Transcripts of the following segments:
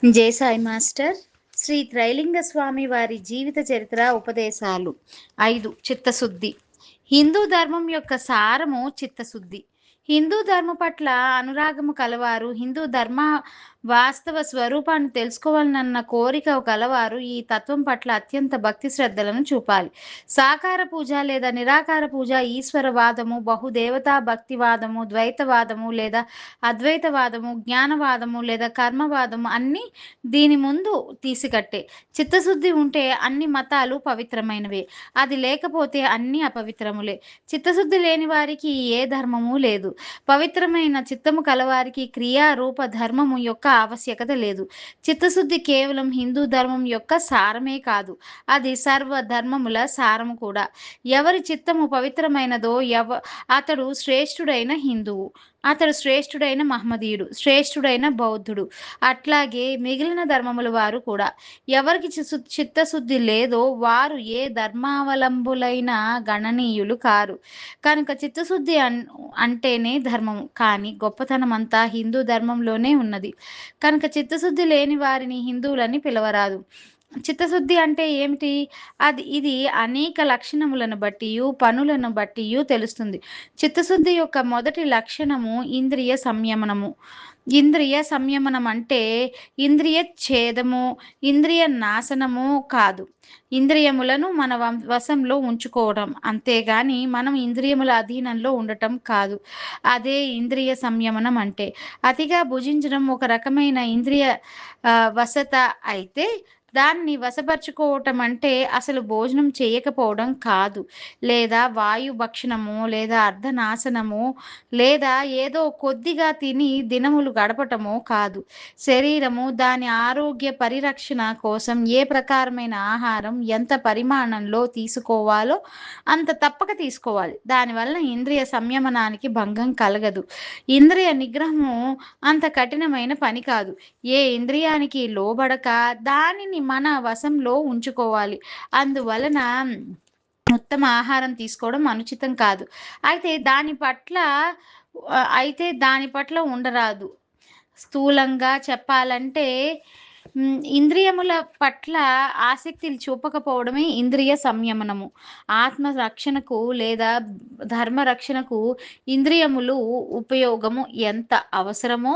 జై సాయి మాస్టర్. శ్రీ త్రైలింగ స్వామి వారి జీవిత చరిత్ర ఉపదేశాలు 5. చిత్తశుద్ధి. హిందూ ధర్మం యొక్క సారము చిత్తశుద్ధి. హిందూ ధర్మ పట్ల అనురాగము కలవారు, హిందూ ధర్మ వాస్తవ స్వరూపాన్ని తెలుసుకోవాలన్న కోరిక కలవారు ఈ తత్వం పట్ల అత్యంత భక్తి శ్రద్ధలను చూపాలి. సాకార పూజ లేదా నిరాకార పూజ, ఈశ్వరవాదము, బహుదేవతా భక్తివాదము, ద్వైతవాదము లేదా అద్వైతవాదము, జ్ఞానవాదము లేదా కర్మవాదము అన్నీ దీని ముందు తీసికట్టే. చిత్తశుద్ధి ఉంటే అన్ని మతాలు పవిత్రమైనవే, అది లేకపోతే అన్నీ అపవిత్రములే. చిత్తశుద్ధి లేని వారికి ఏ ధర్మము లేదు. పవిత్రమైన చిత్తము కలవారికి క్రియారూప ధర్మము యొక్క ఆవశ్యకత లేదు. చిత్తశుద్ధి కేవలం హిందూ ధర్మం యొక్క సారమే కాదు, అది సర్వ ధర్మముల సారము కూడా. ఎవరి చిత్తము పవిత్రమైనదో అతడు శ్రేష్ఠుడైన హిందువు, అతడు శ్రేష్ఠుడైన మహమ్మదీయుడు, శ్రేష్ఠుడైన బౌద్ధుడు, అట్లాగే మిగిలిన ధర్మముల వారు కూడా. ఎవరికి చిత్తశుద్ధి లేదో వారు ఏ ధర్మావలంబులైన గణనీయులు కారు. కనుక చిత్తశుద్ధి అంటేనే ధర్మము, కానీ గొప్పతనం అంతా హిందూ ధర్మంలోనే ఉన్నది. కనుక చిత్తశుద్ధి లేని వారిని హిందువులని పిలవరాదు. చిత్తశుద్ధి అంటే ఏమిటి? ఇది అనేక లక్షణములను బట్టి, పనులను బట్టి తెలుస్తుంది. చిత్తశుద్ధి యొక్క మొదటి లక్షణము ఇంద్రియ సంయమనము. ఇంద్రియ సంయమనం అంటే ఇంద్రియ ఛేదము, ఇంద్రియ నాశనము కాదు. ఇంద్రియములను మన వశంలో ఉంచుకోవడం, అంతేగాని మనం ఇంద్రియముల అధీనంలో ఉండటం కాదు. అదే ఇంద్రియ సంయమనం అంటే. అతిగా భుజించడం ఒక రకమైన ఇంద్రియ వశత అయితే, దాన్ని వశపరుచుకోవటం అంటే అసలు భోజనం చేయకపోవడం కాదు, లేదా వాయు భక్షణము, లేదా అర్ధనాశనము, లేదా ఏదో కొద్దిగా తిని దినములు గడపటము కాదు. శరీరము దాని ఆరోగ్య పరిరక్షణ కోసం ఏ ప్రకారమైన ఆహారం ఎంత పరిమాణంలో తీసుకోవాలో అంత తప్పక తీసుకోవాలి. దానివల్ల ఇంద్రియ సంయమనానికి భంగం కలగదు. ఇంద్రియ నిగ్రహము అంత కఠినమైన పని కాదు. ఏ ఇంద్రియానికి లోబడక దానిని మన వశంలో ఉంచుకోవాలి. అందువలన ఉత్తమ ఆహారం తీసుకోవడం అనుచితం కాదు. అయితే దాని పట్ల ఉండరాదు. స్థూలంగా చెప్పాలంటే ఇంద్రియముల పట్ల ఆసక్తి చూపకపోవడమే ఇంద్రియ సంయమనము. ఆత్మ రక్షణకు లేదా ధర్మ రక్షణకు ఇంద్రియములు ఉపయోగము ఎంత అవసరమో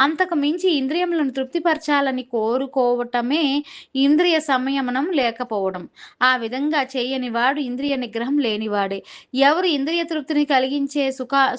అంతకు మించి ఇంద్రియములను తృప్తిపరచాలని కోరుకోవటమే ఇంద్రియ సంయమనం లేకపోవడం. ఆ విధంగా చేయని వాడు ఇంద్రియ నిగ్రహం లేనివాడే. ఎవరు ఇంద్రియ తృప్తిని కలిగించే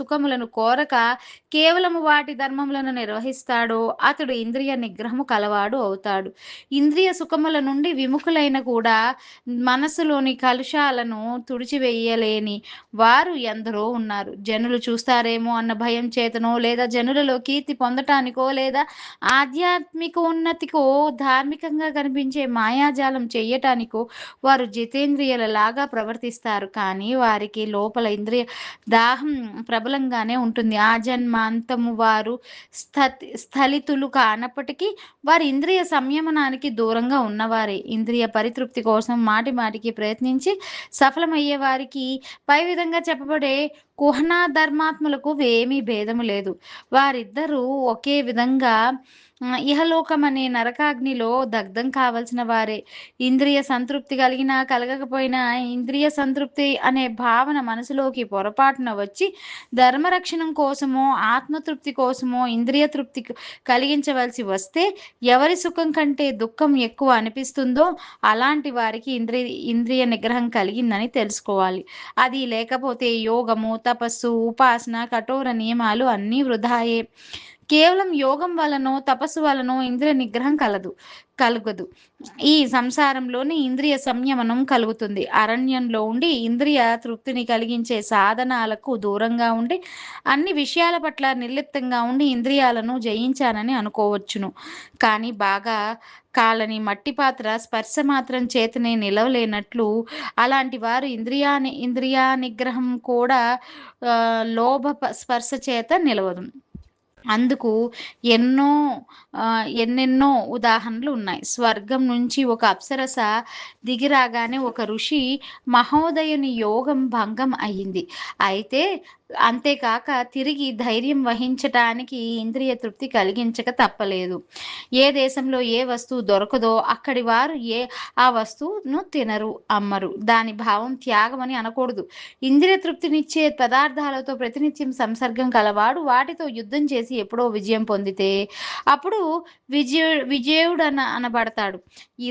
సుఖములను కోరక కేవలము వాటి ధర్మములను నిర్వహిస్తాడో అతడు ఇంద్రియ నిగ్రహము కలవాడు అవుతాడు. ఇంద్రియ సుఖముల నుండి విముఖులైన కూడా మనసులోని కలుషాలను తుడిచివేయలేని వారు ఎందరో ఉన్నారు. జనులు చూస్తారేమో అన్న భయం చేతనో, లేదా జనులలో కీర్తి పొందటానికో, లేదా ఆధ్యాత్మిక ఉన్నతికో, ధార్మికంగా కనిపించే మాయాజాలం చెయ్యటానికో వారు జితేంద్రియులలాగా ప్రవర్తిస్తారు. కానీ వారికి లోపల ఇంద్రియ దాహం ప్రబలంగానే ఉంటుంది. ఆ జన్మాంతము వారు స్థలితులు కానప్పటికీ వారి ఇంద్రియ సంయమనానికి దూరంగా ఉన్నవారే. ఇంద్రియ పరితృప్తి కోసం మాటి మాటికి ప్రయత్నించి సఫలమయ్యే వారికి పై విధంగా చెప్పబడే కుహనా ధర్మాత్ములకు ఏమీ భేదము లేదు. వారిద్దరూ ఒకే విధంగా ఇహలోకం అనే నరకాగ్నిలో దగ్ధం కావలసిన వారే. ఇంద్రియ సంతృప్తి కలిగినా కలగకపోయినా ఇంద్రియ సంతృప్తి అనే భావన మనసులోకి పొరపాటున వచ్చి ధర్మరక్షణం కోసమో ఆత్మతృప్తి కోసమో ఇంద్రియ తృప్తి కలిగించవలసి వస్తే ఎవరి సుఖం కంటే దుఃఖం ఎక్కువ అనిపిస్తుందో అలాంటి వారికి ఇంద్రియ నిగ్రహం కలిగిందని తెలుసుకోవాలి. అది లేకపోతే యోగము, తపస్సు, ఉపాసన, కఠోర నియమాలు అన్నీ వృధాయే. కేవలం యోగం వలనో తపస్సు వలనో ఇంద్రియ నిగ్రహం కలుగదు. ఈ సంసారంలోని ఇంద్రియ సంయమనం కలుగుతుంది. అరణ్యంలో ఉండి ఇంద్రియ తృప్తిని కలిగించే సాధనాలకు దూరంగా ఉండి అన్ని విషయాల పట్ల నిర్లిప్తంగా ఉండి ఇంద్రియాలను జయించానని అనుకోవచ్చును. కానీ బాగా కాలని మట్టి పాత్ర స్పర్శ మాత్రం చేతనే నిలవలేనట్లు అలాంటి వారు ఇంద్రియా నిగ్రహం కూడా లోభ స్పర్శ చేత నిలవదు. అందుకు ఎన్నెన్నో ఉదాహరణలు ఉన్నాయి. స్వర్గం నుంచి ఒక అప్సరస దిగిరాగానే ఒక ఋషి మహోదయుని యోగం భంగం అయింది. అయితే అంతేకాక తిరిగి ధైర్యం వహించటానికి ఇంద్రియ తృప్తి కలిగించక తప్పలేదు. ఏ దేశంలో ఏ వస్తువు దొరకదో అక్కడి వారు ఆ వస్తువును తినరు, అమ్మరు. దాని భావం త్యాగమని అనకూడదు. ఇంద్రియ తృప్తినిచ్చే పదార్థాలతో ప్రతినిత్యం సంసర్గం కలవాడు వాటితో యుద్ధం చేసి ఎప్పుడో విజయం పొందితే అప్పుడు అనబడతాడు.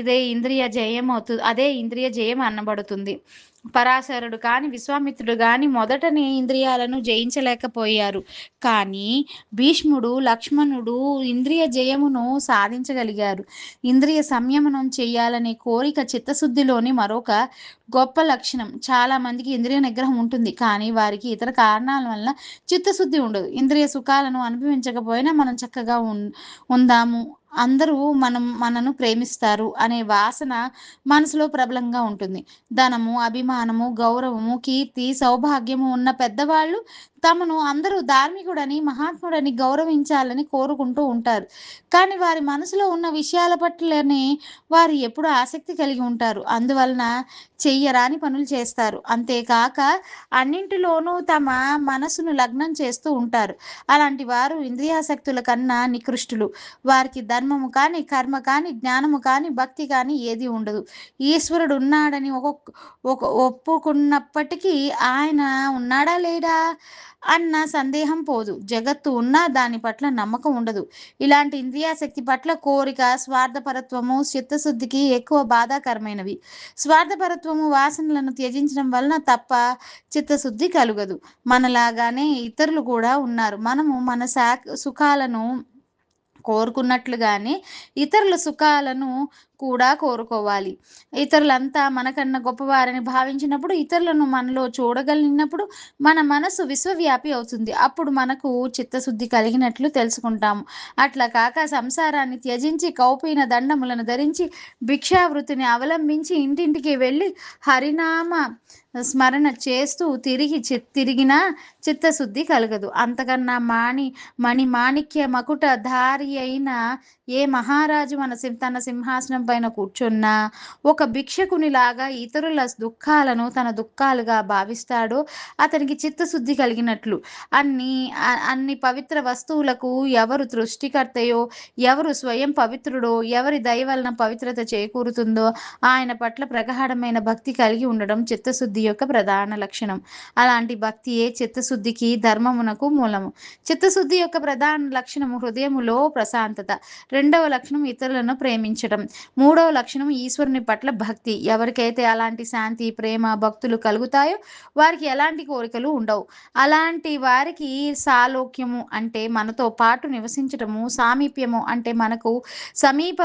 అదే ఇంద్రియ జయం అనబడుతుంది. పరాశరుడు కాని విశ్వామిత్రుడు గాని మొదటనే ఇంద్రియాలను జయించలేకపోయారు. కానీ భీష్ముడు, లక్ష్మణుడు ఇంద్రియ జయమును సాధించగలిగారు. ఇంద్రియ సంయమనం చేయాలనే కోరిక చిత్తశుద్ధిలోని మరొక గొప్ప లక్షణం. చాలా మందికి ఇంద్రియ నిగ్రహం ఉంటుంది, కానీ వారికి ఇతర కారణాల వల్ల చిత్తశుద్ధి ఉండదు. ఇంద్రియ సుఖాలను అనుభవించకపోయినా మనం చక్కగా ఉందాము, అందరూ మనను ప్రేమిస్తారు అనే వాసన మనసులో ప్రబలంగా ఉంటుంది. ధనము, అభిమానము, గౌరవము, కీర్తి, సౌభాగ్యము ఉన్న పెద్దవాళ్ళు తమను అందరూ ధార్మికుడని, మహాత్ముడని గౌరవించాలని కోరుకుంటూ ఉంటారు. కానీ వారి మనసులో ఉన్న విషయాల పట్లనే వారు ఎప్పుడు ఆసక్తి కలిగి ఉంటారు. అందువలన చెయ్యరాని పనులు చేస్తారు. అంతేకాక అన్నింటిలోనూ తమ మనసును లగ్నం చేస్తూ ఉంటారు. అలాంటి వారు ఇంద్రియాసక్తుల కన్నా నికృష్టులు. వారికి ధర్మము కానీ, కర్మ కానీ, జ్ఞానము కానీ, భక్తి కానీ ఏది ఉండదు. ఈశ్వరుడు ఉన్నాడని ఒప్పుకున్నప్పటికీ ఆయన ఉన్నాడా లేడా అన్న సందేహం పోదు. జగత్తు ఉన్నా దాని పట్ల నమ్మకం ఉండదు. ఇలాంటి ఇంద్రియాశక్తి పట్ల కోరిక, స్వార్థపరత్వము చిత్తశుద్ధికి ఎక్కువ బాధాకరమైనవి. స్వార్థపరత్వము వాసనలను త్యజించడం వలన తప్ప చిత్తశుద్ధి కలుగదు. మనలాగానే ఇతరులు కూడా ఉన్నారు. మనము మన సుఖాలను కోరుకున్నట్లుగానే ఇతరుల సుఖాలను కూడా కోరుకోవాలి. ఇతరులంతా మనకన్నా గొప్పవారని భావించినప్పుడు, ఇతరులను మనలో చూడగలిగినప్పుడు మన మనసు విశ్వవ్యాపి అవుతుంది. అప్పుడు మనకు చిత్తశుద్ధి కలిగినట్లు తెలుసుకుంటాము. అట్లా కాక సంసారాన్ని త్యజించి కౌపీన దండములను ధరించి భిక్షావృతిని అవలంబించి ఇంటింటికి వెళ్ళి హరినామ స్మరణ చేస్తూ తిరిగిన చిత్తశుద్ధి కలగదు. అంతకన్నా మాణిక్య మకుట ధారి అయిన ఏ మహారాజు తన సింహాసనం పైన కూర్చున్నా ఒక భిక్షకునిలాగా ఇతరుల దుఃఖాలను తన దుఃఖాలుగా భావిస్తాడో అతనికి చిత్తశుద్ధి కలిగినట్లు. అన్ని పవిత్ర వస్తువులకు ఎవరు సృష్టికర్తయో, ఎవరు స్వయం పవిత్రుడో, ఎవరి దయ వలన పవిత్రత చేకూరుతుందో ఆయన పట్ల ప్రగాఢమైన భక్తి కలిగి ఉండడం చిత్తశుద్ధి యొక్క ప్రధాన లక్షణం. అలాంటి భక్తియే చిత్తశుద్ధికి, ధర్మమునకు మూలము. చిత్తశుద్ధి యొక్క ప్రధాన లక్షణము హృదయములో ప్రశాంతత. రెండవ లక్షణం ఇతరులను ప్రేమించడం. మూడవ లక్షణం ఈశ్వరుని పట్ల భక్తి. ఎవరికైతే అలాంటి శాంతి, ప్రేమ, భక్తులు కలుగుతాయో వారికి ఎలాంటి కోరికలు ఉండవు. అలాంటి వారికి సాలోక్యము అంటే మనతో పాటు నివసించటము, సామీప్యము అంటే మనకు సమీప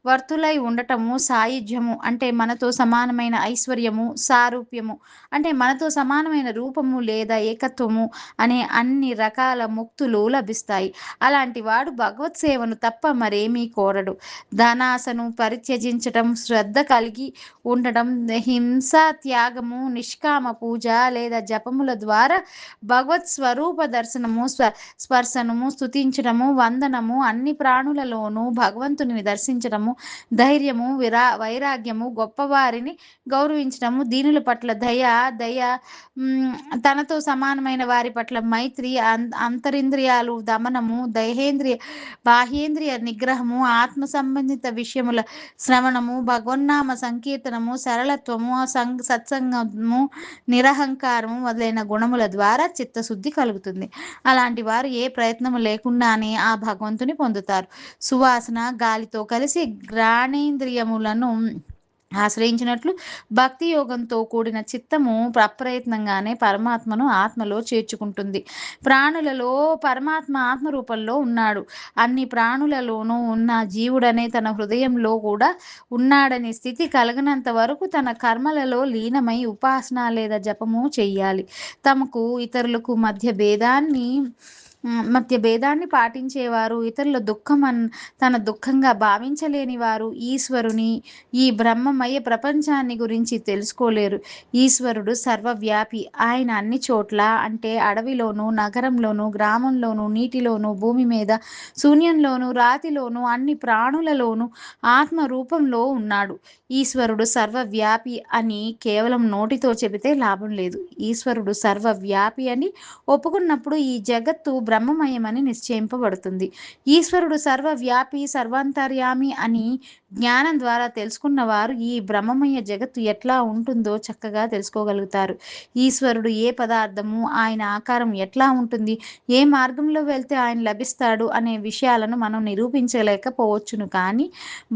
వర్తులై ఉండటము, సాయుధ్యము అంటే మనతో సమానమైన ఐశ్వర్యము, సారూప్యము అంటే మనతో సమానమైన రూపము లేదా ఏకత్వము అనే అన్ని రకాల ముక్తులు లభిస్తాయి. అలాంటి వాడు భగవత్ సేవను తప్ప మరేమీ కోరడు. ధనాసను పరిత్యజించటం, శ్రద్ధ కలిగి ఉండటం, హింస త్యాగము, నిష్కామ పూజ లేదా జపముల ద్వారా భగవత్ స్వరూప దర్శనము, స్పర్శనము, స్తుతించడము, వందనము, అన్ని ప్రాణులలోనూ భగవంతుని దర్శించడము, ధైర్యము, వైరాగ్యము, గొప్పవారిని గౌరవించడము, దీనుల పట్ల దయ, తనతో సమానమైన వారి పట్ల మైత్రి, అంతరింద్రియాలు దమనము, బాహ్యేంద్రియ నిగ్రహము, ఆత్మ సంబంధిత విషయముల శ్రవణము, భగవన్నామ సంకీర్తనము, సరళత్వము, సత్సంగము, నిరహంకారము మొదలైన గుణముల ద్వారా చిత్తశుద్ధి కలుగుతుంది. అలాంటి వారు ఏ ప్రయత్నము లేకుండానే ఆ భగవంతుని పొందుతారు. సువాసన గాలితో కలిసి ఘ్రాణేంద్రియములను ఆశ్రయించినట్లు భక్తి యోగంతో కూడిన చిత్తము అప్రయత్నంగానే పరమాత్మను ఆత్మలో చేర్చుకుంటుంది. ప్రాణులలో పరమాత్మ ఆత్మరూపంలో ఉన్నాడు. అన్ని ప్రాణులలోనూ ఉన్న జీవుడనే తన హృదయంలో కూడా ఉన్నాడనే స్థితి కలగనంత వరకు తన కర్మలలో లీనమై ఉపాసన లేదా జపము చెయ్యాలి. తమకు ఇతరులకు మధ్య భేదాన్ని మధ్య భేదాన్ని పాటించేవారు, ఇతరుల తన దుఃఖంగా భావించలేని వారు ఈశ్వరుని, ఈ బ్రహ్మమయ ప్రపంచాన్ని గురించి తెలుసుకోలేరు. ఈశ్వరుడు సర్వవ్యాపి. ఆయన అన్ని చోట్ల, అంటే అడవిలోను, నగరంలోను, గ్రామంలోను, నీటిలోను, భూమి మీద, శూన్యంలోను, రాతిలోను, అన్ని ప్రాణులలోను ఆత్మ రూపంలో ఉన్నాడు. ఈశ్వరుడు సర్వవ్యాపి అని కేవలం నోటితో చెబితే లాభం లేదు. ఈశ్వరుడు సర్వవ్యాపి అని ఒప్పుకున్నప్పుడు ఈ జగత్తు బ్రహ్మమయమని నిశ్చయింపబడుతుంది. ఈశ్వరుడు సర్వవ్యాపి, సర్వాంతర్యామి అని జ్ఞానం ద్వారా తెలుసుకున్న వారు ఈ బ్రహ్మమయ జగత్తు ఎట్లా ఉంటుందో చక్కగా తెలుసుకోగలుగుతారు. ఈశ్వరుడు ఏ పదార్థము, ఆయన ఆకారం ఎట్లా ఉంటుంది, ఏ మార్గంలో వెళ్తే ఆయన లభిస్తాడు అనే విషయాలను మనం నిరూపించలేకపోవచ్చును, కానీ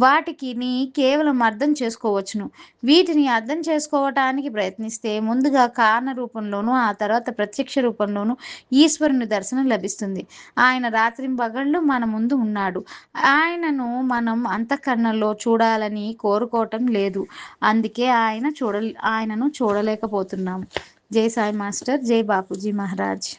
వాటికిని కేవలం అర్థం చేసుకోవచ్చును. వీటిని అర్థం చేసుకోవటానికి ప్రయత్నిస్తే ముందుగా కారణ రూపంలోనూ, ఆ తర్వాత ప్రత్యక్ష రూపంలోనూ ఈశ్వరుని దర్శనం లభిస్తుంది. ఆయన రాత్రింబగళ్ళు మన ముందు ఉన్నాడు. మనం అంతఃకరణలో చూడాలని కోరుకోవటం లేదు. అందుకే ఆయనను చూడలేకపోతున్నాం. జై సాయి మాస్టర్, జై బాపూజీ మహారాజ్.